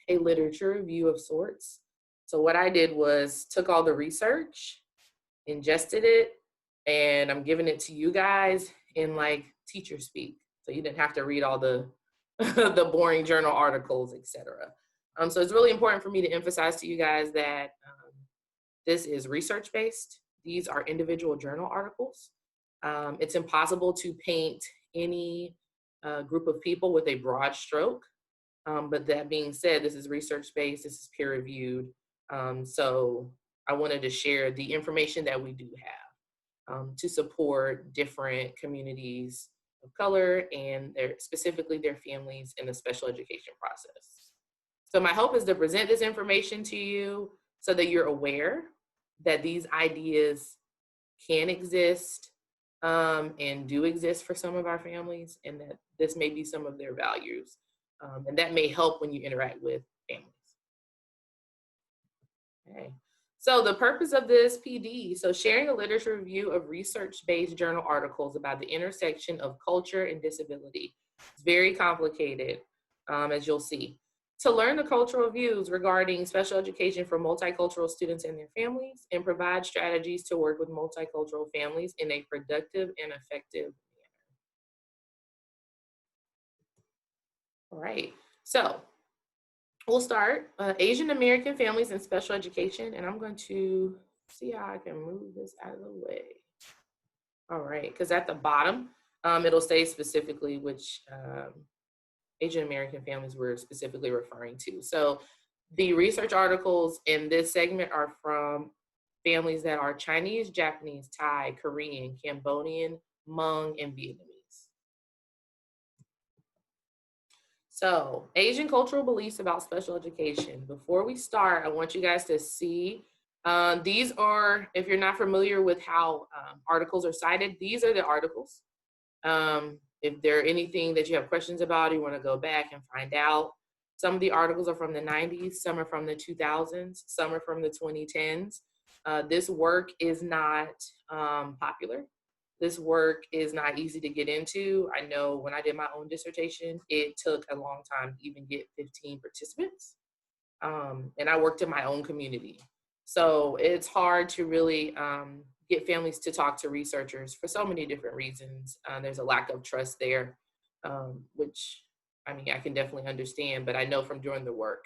a literature review of sorts. So what I did was took all the research, ingested it, and I'm giving it to you guys in like teacher speak. So you didn't have to read all the the boring journal articles, etc. So it's really important for me to emphasize to you guys that this is research-based. These are individual journal articles. It's impossible to paint any group of people with a broad stroke. But that being said, this is research-based, this is peer-reviewed. So I wanted to share the information that we do have to support different communities of color and specifically their families in the special education process. So my hope is to present this information to you so that you're aware that these ideas can exist and do exist for some of our families, and that this may be some of their values. And that may help when you interact with families. Okay. So the purpose of this PD, so sharing a literature review of research-based journal articles about the intersection of culture and disability. It's very complicated, as you'll see. To learn the cultural views regarding special education for multicultural students and their families, and provide strategies to work with multicultural families in a productive and effective manner. All right, so we'll start Asian American families in special education, and I'm going to see how I can move this out of the way. All right, because at the bottom, it'll say specifically which Asian American families we're specifically referring to. So the research articles in this segment are from families that are Chinese, Japanese, Thai, Korean, Cambodian, Hmong, and Vietnamese. So Asian cultural beliefs about special education. Before we start, I want you guys to see, these are, if you're not familiar with how articles are cited, these are the articles. If there are anything that you have questions about, you want to go back and find out. Some of the articles are from the 90s, some are from the 2000s, some are from the 2010s. This work is not popular. This work is not easy to get into. I know when I did my own dissertation, it took a long time to even get 15 participants. And I worked in my own community. So it's hard to really get families to talk to researchers for so many different reasons. There's a lack of trust there, which I mean, I can definitely understand, but I know from doing the work.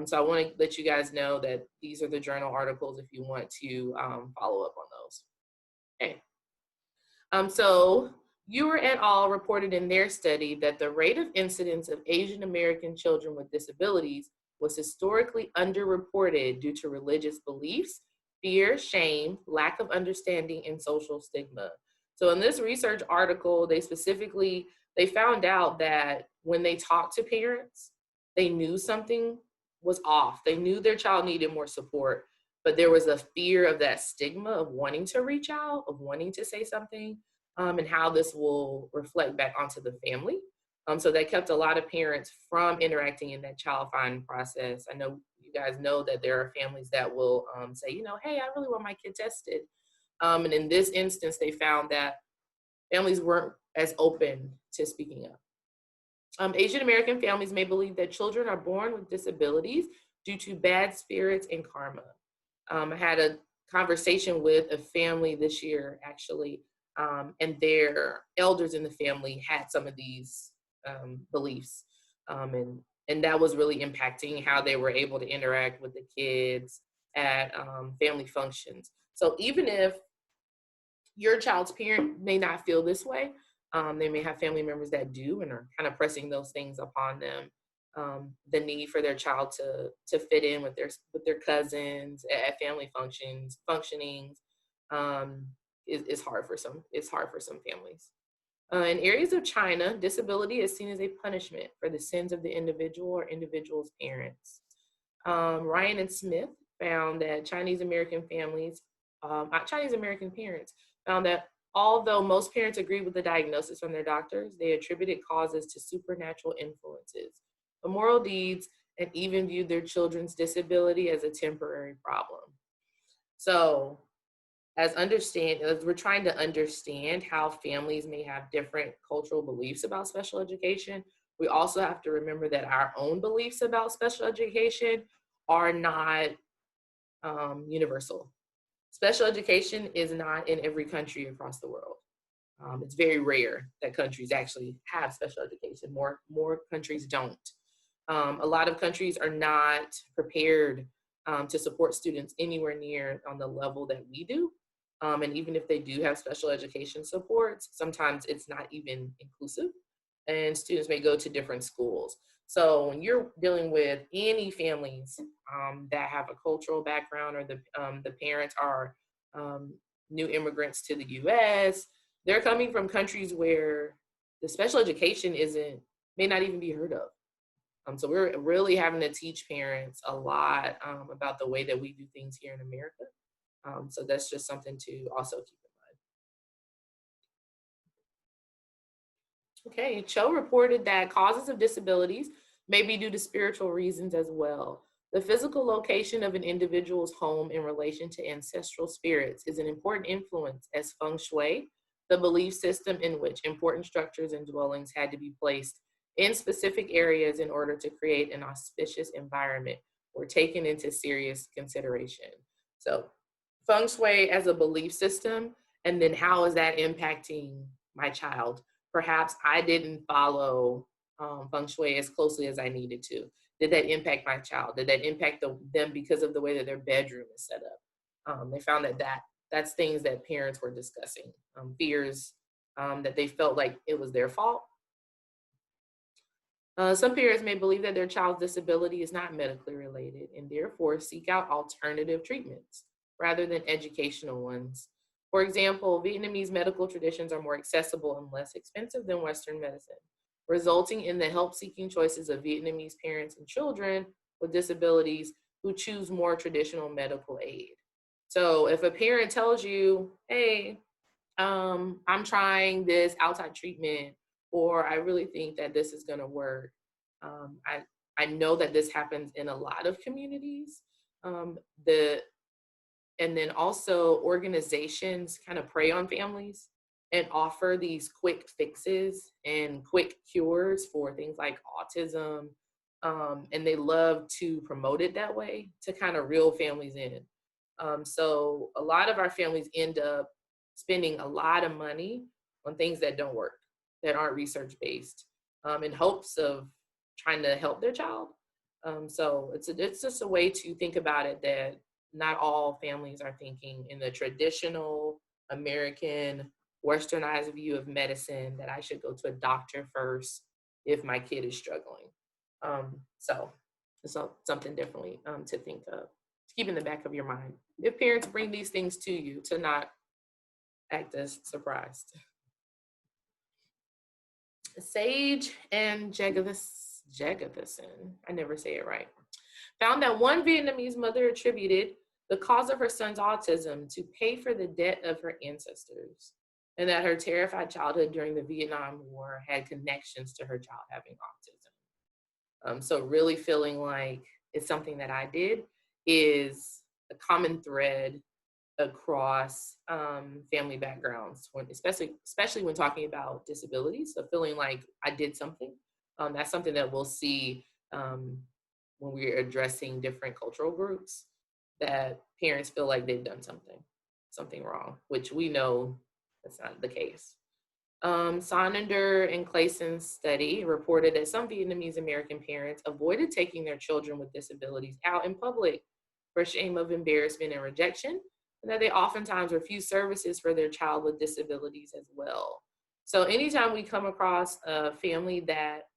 So I want to let you guys know that these are the journal articles if you want to follow up on those. Okay. So Ewer et al. Reported in their study that the rate of incidence of Asian American children with disabilities was historically underreported due to religious beliefs, fear, shame, lack of understanding, and social stigma. So in this research article, they found out that when they talked to parents, they knew something was off. They knew their child needed more support, but there was a fear of that stigma of wanting to reach out, of wanting to say something, and how this will reflect back onto the family. So that kept a lot of parents from interacting in that child finding process. I know you guys know that there are families that will say, you know, hey, I really want my kid tested. And in this instance, they found that families weren't as open to speaking up. Asian American families may believe that children are born with disabilities due to bad spirits and karma. I had a conversation with a family this year, actually, and their elders in the family had some of these beliefs. And that was really impacting how they were able to interact with the kids at family functions. So even if your child's parent may not feel this way, they may have family members that do and are kind of pressing those things upon them. The need for their child to fit in with their cousins at family functionings is hard for some. It's hard for some families. In areas of China, disability is seen as a punishment for the sins of the individual or individual's parents. Ryan and Smith found that Chinese American parents found that although most parents agreed with the diagnosis from their doctors, they attributed causes to supernatural influences, immoral deeds, and even viewed their children's disability as a temporary problem. So as we're trying to understand how families may have different cultural beliefs about special education, we also have to remember that our own beliefs about special education are not universal. Special education is not in every country across the world. It's very rare that countries actually have special education. More countries don't. A lot of countries are not prepared to support students anywhere near on the level that we do. And even if they do have special education supports, sometimes it's not even inclusive, and students may go to different schools. So when you're dealing with any families that have a cultural background, or the parents are new immigrants to the U.S., they're coming from countries where the special education may not even be heard of. So we're really having to teach parents a lot about the way that we do things here in America. So that's just something to also keep in mind. Okay, Cho reported that causes of disabilities may be due to spiritual reasons as well. The physical location of an individual's home in relation to ancestral spirits is an important influence, as feng shui, the belief system in which important structures and dwellings had to be placed in specific areas in order to create an auspicious environment, were taken into serious consideration. So feng shui as a belief system, and then how is that impacting my child? Perhaps I didn't follow feng shui as closely as I needed to. Did that impact my child? Did that impact them because of the way that their bedroom is set up? They found that's things that parents were discussing, fears that they felt like it was their fault. Some parents may believe that their child's disability is not medically related and therefore seek out alternative treatments rather than educational ones. For example, Vietnamese medical traditions are more accessible and less expensive than Western medicine, resulting in the help-seeking choices of Vietnamese parents and children with disabilities who choose more traditional medical aid. So if a parent tells you, hey, I'm trying this outside treatment, or I really think that this is going to work. I know that this happens in a lot of communities. Um, the and then also organizations kind of prey on families and offer these quick fixes and quick cures for things like autism. And they love to promote it that way to kind of reel families in. So a lot of our families end up spending a lot of money on things that don't work, that aren't research based, in hopes of trying to help their child. So it's just a way to think about it, that not all families are thinking in the traditional American westernized view of medicine, that I should go to a doctor first if my kid is struggling. So it's something definitely to think of, to keep in the back of your mind. If parents bring these things to you, to not act as surprised. Sage and Jagathasan, I never say it right, found that one Vietnamese mother attributed the cause of her son's autism to pay for the debt of her ancestors, and that her terrified childhood during the Vietnam War had connections to her child having autism. So really feeling like it's something that I did is a common thread across family backgrounds, especially when talking about disabilities. So feeling like I did something, that's something that we'll see when we're addressing different cultural groups, that parents feel like they've done something wrong, which we know that's not the case. Sonnender and Clayson's study reported that some Vietnamese American parents avoided taking their children with disabilities out in public for shame of embarrassment and rejection, and that they oftentimes refuse services for their child with disabilities as well. So anytime we come across a family that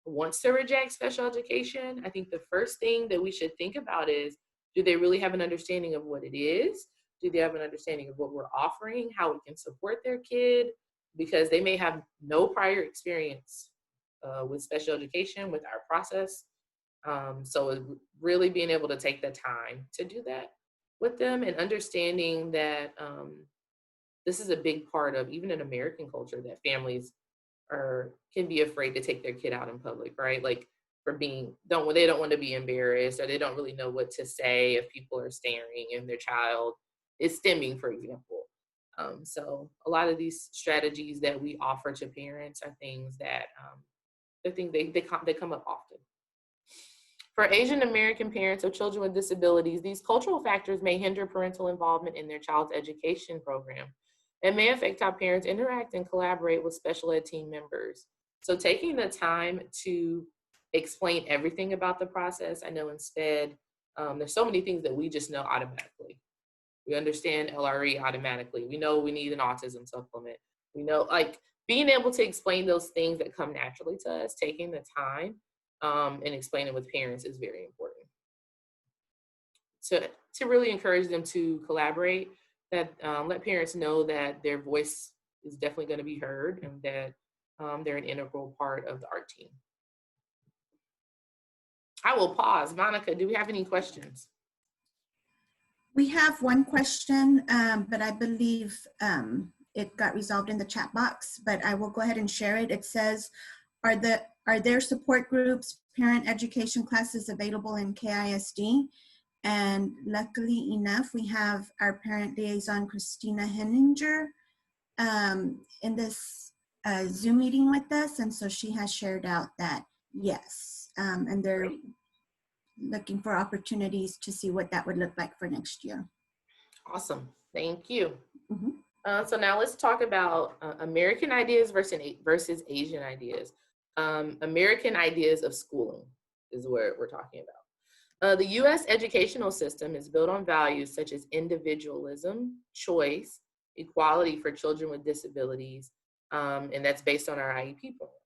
wants to reject special education, I think the first thing that we should think about is, do they really have an understanding of what it is? Do they have an understanding of what we're offering, how we can support their kid? Because they may have no prior experience with special education, with our process. So really being able to take the time to do that with them, and understanding that this is a big part of even in American culture, that families can be afraid to take their kid out in public, right? Like they don't want to be embarrassed, or they don't really know what to say if people are staring and their child is stimming, for example. So a lot of these strategies that we offer to parents are things that I think they come up often. For Asian American parents of children with disabilities, these cultural factors may hinder parental involvement in their child's education program. It may affect how parents interact and collaborate with special ed team members. So taking the time to explain everything about the process, I know instead, there's so many things that we just know automatically. We understand LRE automatically. We know we need an autism supplement. We know, like, being able to explain those things that come naturally to us, taking the time and explaining with parents is very important. To really encourage them to collaborate, that let parents know that their voice is definitely going to be heard and that they're an integral part of the art team. I will pause. Monica, do we have any questions? We have one question, but I believe it got resolved in the chat box, but I will go ahead and share it. It says, are there support groups, parent education classes available in KISD? And luckily enough, we have our parent liaison, Christina Henninger, in this Zoom meeting with us. And so she has shared out that yes, and they're looking for opportunities to see what that would look like for next year. Awesome, thank you. So now let's talk about American ideas versus Asian ideas. American ideas of schooling is what we're talking about. The U.S. educational system is built on values such as individualism, choice, equality for children with disabilities, and that's based on our IEP programs.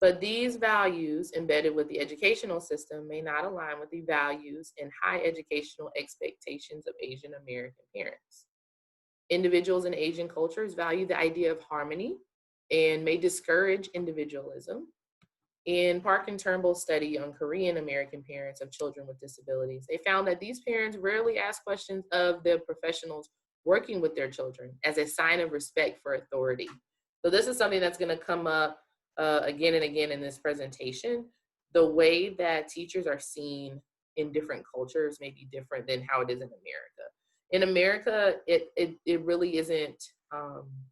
But these values embedded with the educational system may not align with the values and high educational expectations of Asian American parents. Individuals in Asian cultures value the idea of harmony and may discourage individualism. In Park and Turnbull's study on Korean American parents of children with disabilities, they found that these parents rarely ask questions of the professionals working with their children as a sign of respect for authority. So this is something that's going to come up again and again in this presentation. The way that teachers are seen in different cultures may be different than how it is in America. In America, it really isn't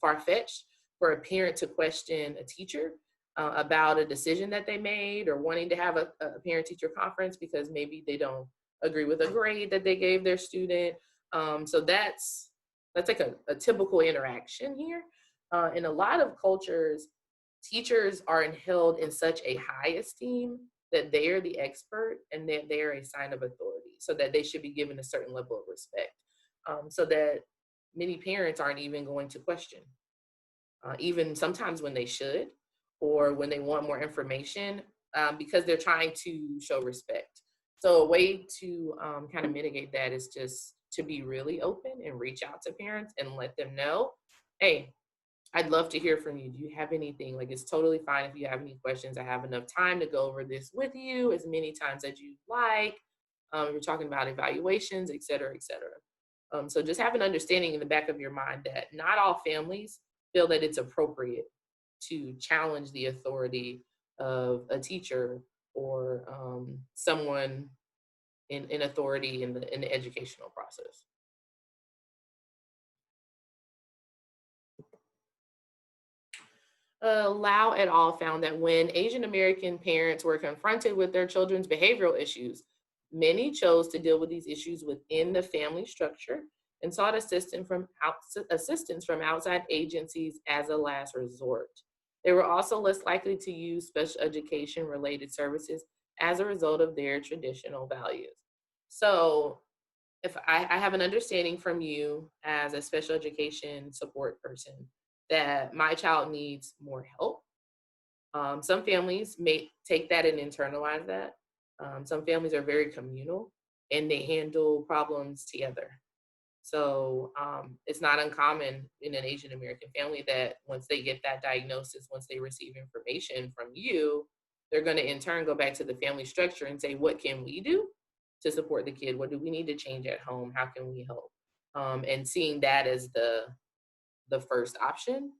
far-fetched for a parent to question a teacher about a decision that they made, or wanting to have a parent-teacher conference because maybe they don't agree with a grade that they gave their student. So that's like a typical interaction here. In a lot of cultures, teachers are held in such a high esteem that they are the expert and that they are a sign of authority, so that they should be given a certain level of respect, so that many parents aren't even going to question, even sometimes when they should, or when they want more information, because they're trying to show respect. So a way to kind of mitigate that is just to be really open and reach out to parents and let them know, hey, I'd love to hear from you. Do you have anything? Like, it's totally fine if you have any questions. I have enough time to go over this with you as many times as you like. We're talking about evaluations, et cetera, et cetera. So just have an understanding in the back of your mind that not all families feel that it's appropriate to challenge the authority of a teacher or someone in authority in the educational process. Lau et al. Found that when Asian American parents were confronted with their children's behavioral issues, many chose to deal with these issues within the family structure and sought assistance from outside agencies as a last resort. They were also less likely to use special education related services as a result of their traditional values. So if I have an understanding from you as a special education support person that my child needs more help, some families may take that and internalize that. Some families are very communal and they handle problems together. So it's not uncommon in an Asian American family that once they get that diagnosis, once they receive information from you, they're going to in turn go back to the family structure and say, what can we do to support the kid? What do we need to change at home? How can we help? And seeing that as the first option